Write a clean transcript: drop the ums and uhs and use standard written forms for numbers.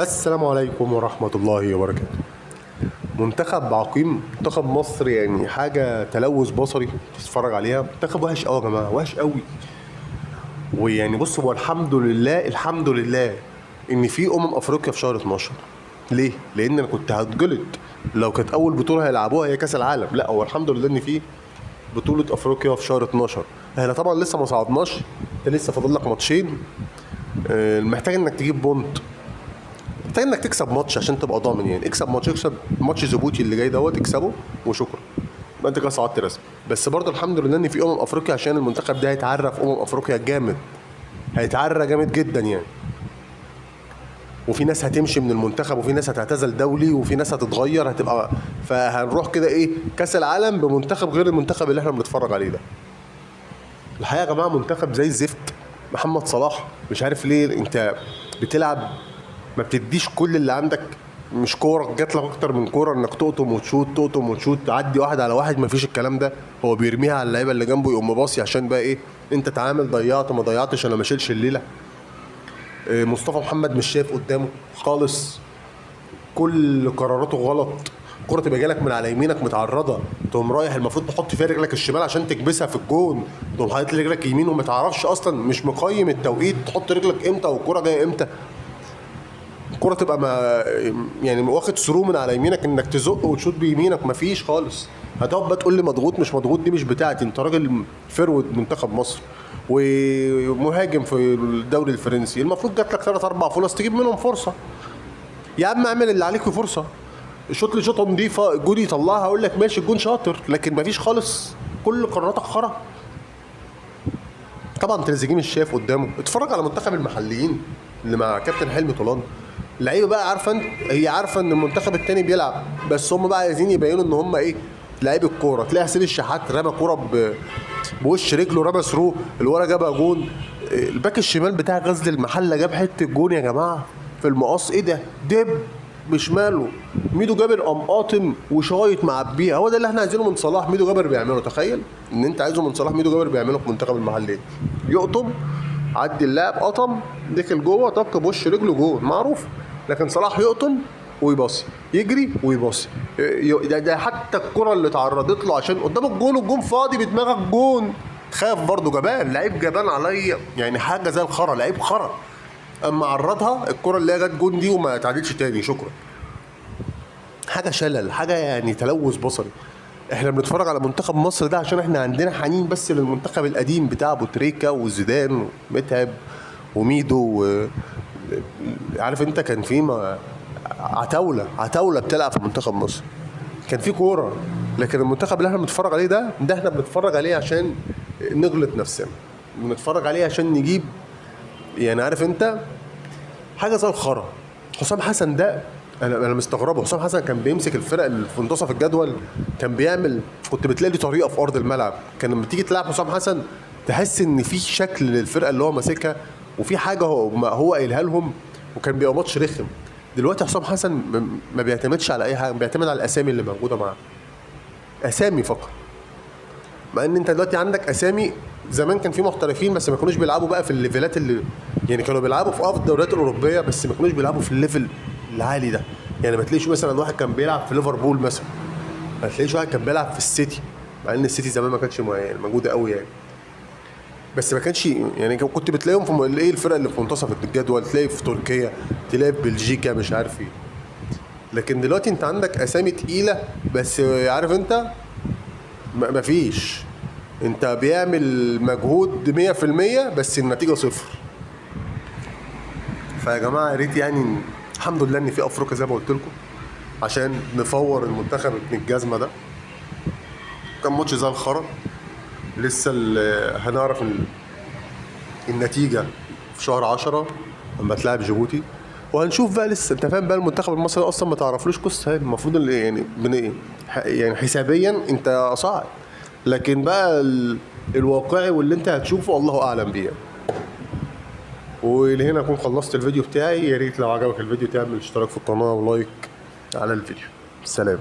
السلام عليكم ورحمة الله وبركاته. منتخب عقيم، منتخب مصر، يعني حاجة تلوث بصري تتفرج عليها. منتخب وحش قوي يا جماعة، وحش قوي. ويعني بص، هو الحمد لله الحمد لله إن في أفريقيا في شهر 12. ليه؟ لأن أنا كنت هتجلط لو كانت أول بطولة هيلعبوها هي كأس العالم. لا، هو الحمد لله إن في بطولة أفريقيا في شهر 12. احنا طبعا لسه ما صعدناش، انت لسه فاضل لك ماتشين. محتاج انك تجيب بونت، محتاج انك تكسب ماتش عشان تبقى ضامن. يعني اكسب ماتش، اكسب ماتش جيبوتي اللي جاي دوت، اكسبه وشكرا، يبقى انت كده صعدت رسمي. بس برضه الحمد لله ان في افريقيا، عشان المنتخب ده هيتعرى في افريقيا جامد، هيتعرى جامد جدا يعني. وفي ناس هتمشي من المنتخب، وفي ناس هتعتزل دولي، وفي ناس هتتغير، هتبقى فهنروح كده ايه، كاس العالم بمنتخب غير المنتخب اللي احنا بنتفرج عليه ده. الحقيقه يا جماعه منتخب زي الزفت. محمد صلاح مش عارف ليه انت بتلعب ما بتديش كل اللي عندك. مش كوره جات لك اكتر من كوره انك تقطم وتشوت، تقطم وتشوت، تعدي واحد على واحد، مفيش الكلام ده. هو بيرميها على اللعيبه اللي جنبه، يقوم باصي عشان بقى ايه، انت تعامل ضيعت ما ضيعتش، انا ما اشيلش الليله. مصطفى محمد مش شايف قدامه خالص، كل قراراته غلط. الكرة تبقى جالك من على يمينك متعرضة، تقوم رايح المفروض تحط فيها رجلك الشمال عشان تكبسها في الجون، تقوم حاطط رجلك يمين وما تعرفش اصلا، مش مقيم التوقيت تحط رجلك امتى والكرة جايه امتى. الكرة تبقى ما يعني واخد ثرو من على يمينك انك تزق وتشوط بيمينك، مفيش خالص. هتقعد بقى تقول لي مضغوط مش مضغوط، دي مش بتاعتي. انت راجل فرود منتخب مصر ومهاجم في الدوري الفرنسي، المفروض جات لك 3 4 فرص تجيب منهم فرصة. يا عم اعمل اللي عليك في فرصة، شوط لي شوطه نضيفه، الجون يطلعها اقول لك ماشي، الجون شاطر، لكن مفيش خالص، كل قراراتك خرا. طبعا تريزيجيه مش شايف قدامه. اتفرج على منتخب المحليين اللي مع كابتن حلمي طولان، اللعيبه بقى عارفه، هي عارفه ان المنتخب التاني بيلعب، بس هم بقى عايزين يبينوا ان هم ايه، لعيب الكوره. تلاقي حسين الشحات رمى كوره بوش رجله، رمى ثرو، الورا جابها جون. الباك الشمال بتاع غزل المحله جاب حته جون يا جماعه في المقص، ايه ده، دب بشماله. ميدو جابر قام قاطم وشايط معبيها. هو ده اللي احنا عايزينه من صلاح، ميدو جابر بيعمله. تخيل ان انت عايزه من صلاح، ميدو جابر بيعمله في منتخب المحلي، يقطم، عدي اللاعب، قطم، دخل جوه، طق بوش رجله، جون معروف. لكن صلاح يقطم ويباصي، يجري ويباصي. ده حتى الكره اللي اتعرضت له عشان قدام الجون، والجون فاضي بدماغك جون، خاف برضه، جبان، لعيب جبان عليا يعني، حاجه زي الخرا، لعيب خرا. اما عرضها الكره اللي هي جت جون دي وما اتعادلش تاني، شكرا. حاجه شلل، حاجه يعني تلوث بصري. احنا بنتفرج على منتخب مصر ده عشان احنا عندنا حنين بس للمنتخب القديم بتاع ابو تريكه وزيدان ومتعب وميدو عارف انت، كان في عتاوله بتلعب في منتخب مصر، كان في كوره. لكن المنتخب اللي احنا بنتفرج عليه ده احنا بنتفرج عليه عشان نغلط نفسنا، بنتفرج عليه عشان نجيب، يعني عارف انت، حاجه زي الخرا. حسام حسن ده انا مستغربه. حسام حسن كان بيمسك الفرق اللي في منتصف الجدول، كان بيعمل، كنت بتلاقي له طريقه في ارض الملعب. كان لما تيجي تلعب حسام حسن تحس ان في شكل للفرقه اللي هو ماسكها، وفي حاجه هو قايلها لهم، وكان بيبقى ماتش رخم. دلوقتي حسام حسن ما بيعتمدش على اي حاجه، بيعتمد على الاسامي اللي موجوده معاه، اسامي فقط. مع ان انت دلوقتي عندك اسامي، زمان كان في محترفين بس ما كانوش بيلعبوا بقى في الليفلات اللي، يعني كانوا بيلعبوا في الدوريات الاوروبيه بس ما كانوش بيلعبوا في الليفل العالي ده. يعني ما تلاقيش مثلا واحد كان بيلعب في ليفربول مثلا، ما تلاقيش واحد كان بيلعب في السيتي، مع ان السيتي زمان ما كانتش يعني موجوده قوي يعني. بس ما كانش يعني، كنت بتلاقيهم في ايه، الفرق اللي في منتصف الجدول، تلاقي في تركيا، تلاقي في بلجيكا، مش عارف ايه. لكن دلوقتي انت عندك اسامي تقيله بس عارف انت، مفيش، انت بيعمل مجهود 100% بس النتيجه صفر. فيا جماعه يا ريت يعني، الحمد لله ان في افريقيا زي ما قلت لكم، عشان نفور المنتخب ابن الجزمه ده. كان ماتش زي الخرا، لسه هنعرف النتيجه في شهر 10 لما تلعب جيبوتي، وهنشوف بقى لسه. انت فاهم بقى المنتخب المصري اصلا ما تعرفلوش قصه، المفروض يعني يعني حسابيا انت صاعد، لكن بقى الواقعي واللي انت هتشوفه الله اعلم بيه. ولهنا اكون خلصت الفيديو بتاعي. يا ريت لو عجبك الفيديو تعمل اشتراك في القناه ولايك على الفيديو. سلام.